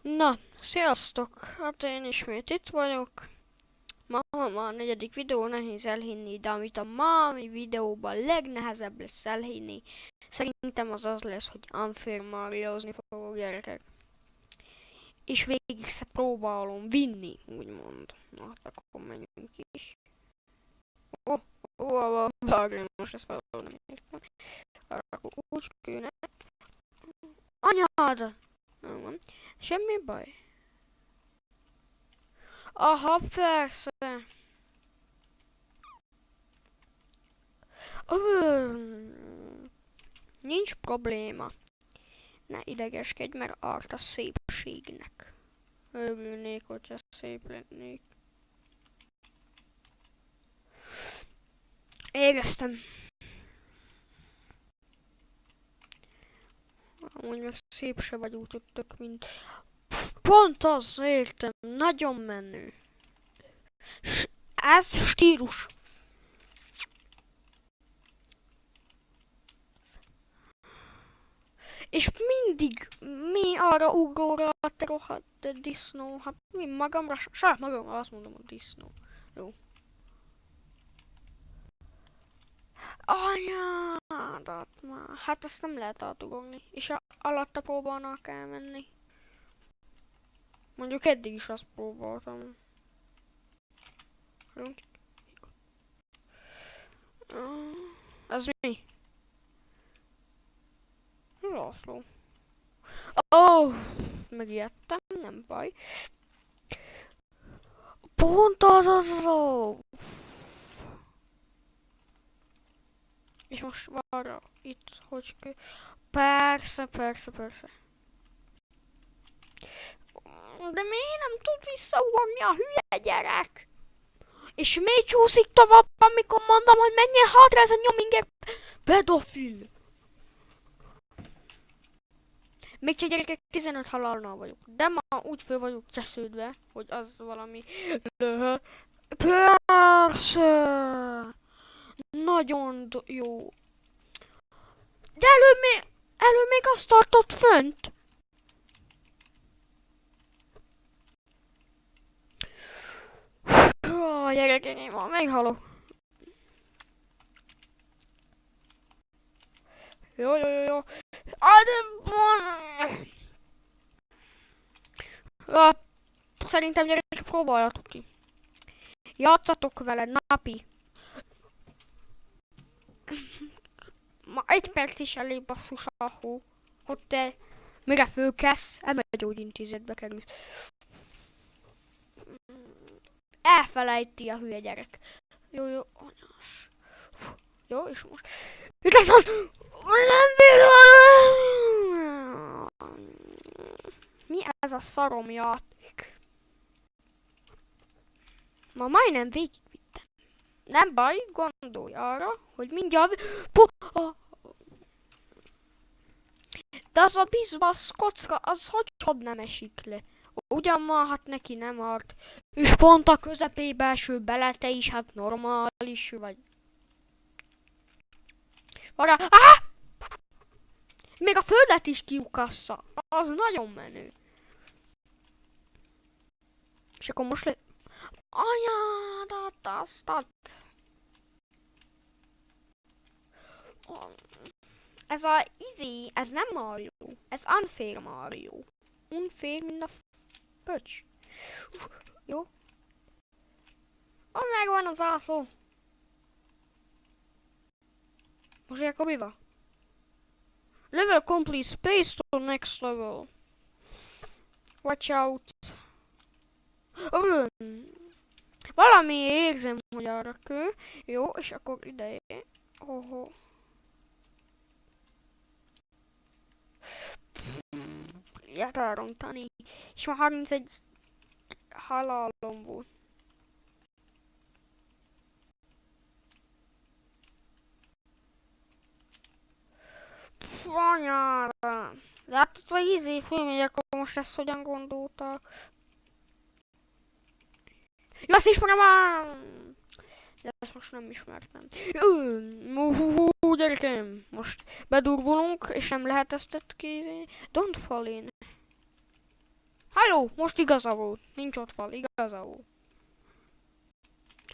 Na, sziasztok! Hát én ismét itt vagyok. Ma a negyedik videó, nehéz elhinni, de amit a mai videóban legnehezebb lesz elhinni, szerintem az az lesz, hogy Unfair Mariozni fogok, gyerekek. És végig se próbálom vinni, úgymond. Na, hát akkor menjünk is. Várj, most ezt valahol nem értem. Akkor úgy kéne. Anyád! Nem van. Semmi baj. Aha, persze. Nincs probléma. Ne idegeskedj, mert árt a szépségnek. Örülnék, hogyha szép lennék. Éreztem. Amúgy meg szép se vagy úgy tök, mint... Pont az, értem. Nagyon menő. Ez stílus. És mindig mi arra ugróra te rohadt disznó, hát mi magamra, saját magamra azt mondom, a disznó. Jó. Anyádat már, hát ezt nem lehet átugorni, és alatta próbálnak elmenni. Mondjuk eddig is azt próbáltam. Ez mi? László. Megijedtem, nem baj. Pont az. És most arra itt, hogy persze. De miért nem tud visszaugorni a hülye gyerek? És miért csúszik tovább, amikor mondom, hogy menjen hátra ez a nyominger pedofil? Még csak gyerekek 15 halállal vagyok, de ma úgy föl vagyok csesződve, hogy az valami lehet. Persze! Nagyon jó. De előbb még azt tartott fönt. Gyerekek, én már meghalok. Jó. Szerintem gyerekek, próbáljatok ki. Játszatok vele napi. Ma 1 perc is elég, basszus a hó. Hogy te mire fölkelsz, elmegyógyintézetbe kerülsz. Elfelejti a hülye gyerek. Jó, anyás. Jó, és most... Itt lesz az... Nem bírom! Mi ez a szarom játék? Ma majdnem végigvittem. Nem baj, gondolj arra, hogy mindjárt... De az a bizbasz kocka, az hogy nem esik le? Ugyan ma, hát neki nem árt. És pont a közepébe eső bele, te is, hát normális vagy. Arra... Még a földet is kiukassza. Az nagyon menő. És akkor most le... Anyádat, azt. Ez a ez nem Mario. Ez Unfair Mario. Unfair, mint a pöcs. Jó. Megvan az zászló. Most akkor mi van? Level complete, space to next level. Watch out. Valami érzem, hogy arra kő. Jó, és akkor ide. Elrontani. És már 31 halálom volt. Anyára. Látod, hogy fölmegy, akkor most ezt hogyan gondoltak? Jó, ezt ismerem már! De ezt most nem ismertem. Gyerekem, most bedurvulunk, és nem lehet ezt kézni. Don't fall in. jó, most igaza volt. Nincs ott fal, igaza volt.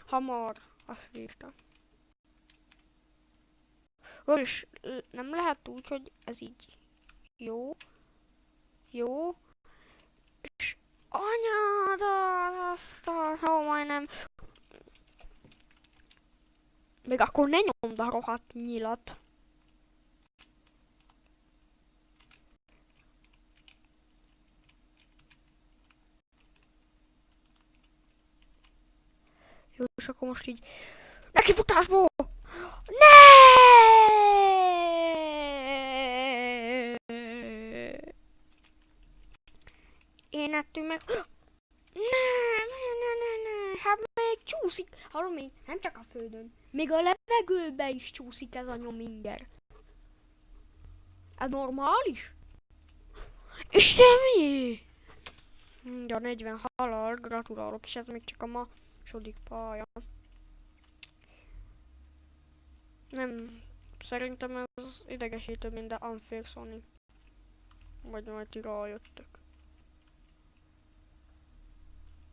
Hamar, azt írta. És nem lehet úgy, hogy ez így jó. Jó. És anyádat, azt a... majdnem. Még akkor ne nyomd a rohadt nyilat. Jó, és akkor most így... Neki futásból! Ne! Én ettől meg... Ne! Hát még csúszik! Hallom még? Nem csak a földön. Még a levegőbe is csúszik ez a nyominger. Ez normális? Isten mi? Ja, 40 halal, gratulálok, és ez még csak a második pálya. Nem, szerintem ez idegesítő, mint a Unfair Sony. Vagy majd ti rájöttök.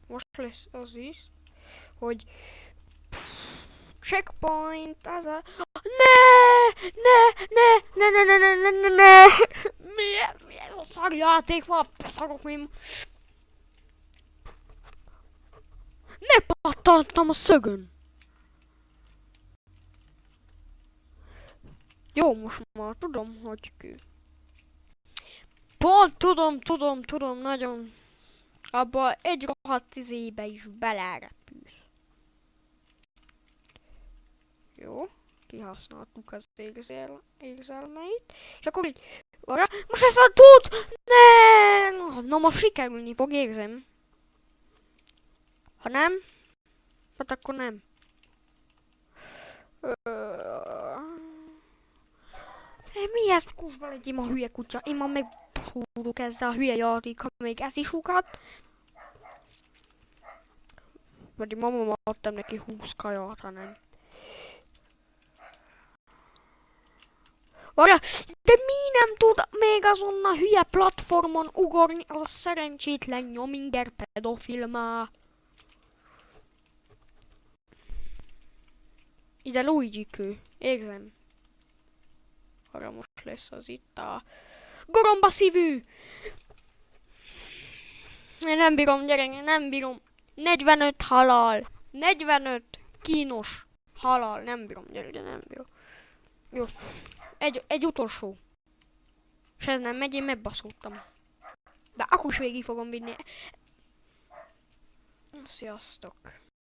Most lesz az is, hogy checkpoint, az a... Ne! Mi ez a szarjáték? Már beszarok mi... Megpattantam a szögön! Jó, most már tudom, hogy ki. Pont tudom, nagyon. Abba egy rohadt izébe is belerepülsz. Jó, kihasználtuk az érzelmeit. És akkor így, arra, most ezt a tud! Ne! Na most sikerülni fog, érzem. Ha nem, hát akkor nem. Mi ez? Kusba legyém a hülye kutya. Én már meghúrok ezzel a hülye játék, ha még ez is ugat. Vagy mama adtam neki 20 kaját, ha nem. Várja, de mi nem tud még azon a hülye platformon ugorni az a szerencsétlen nyominger pedofil már? Ide Luigi kő, érzem. Arra most lesz az itt a goromba szívű! Én nem bírom, gyerek, nem bírom. 45 halál. 45 kínos halál. Nem bírom, gyerek, nem bírom. Jó. Egy utolsó. És ez nem megy, én megbaszultam. De akkor is végig fogom vinni. Sziasztok.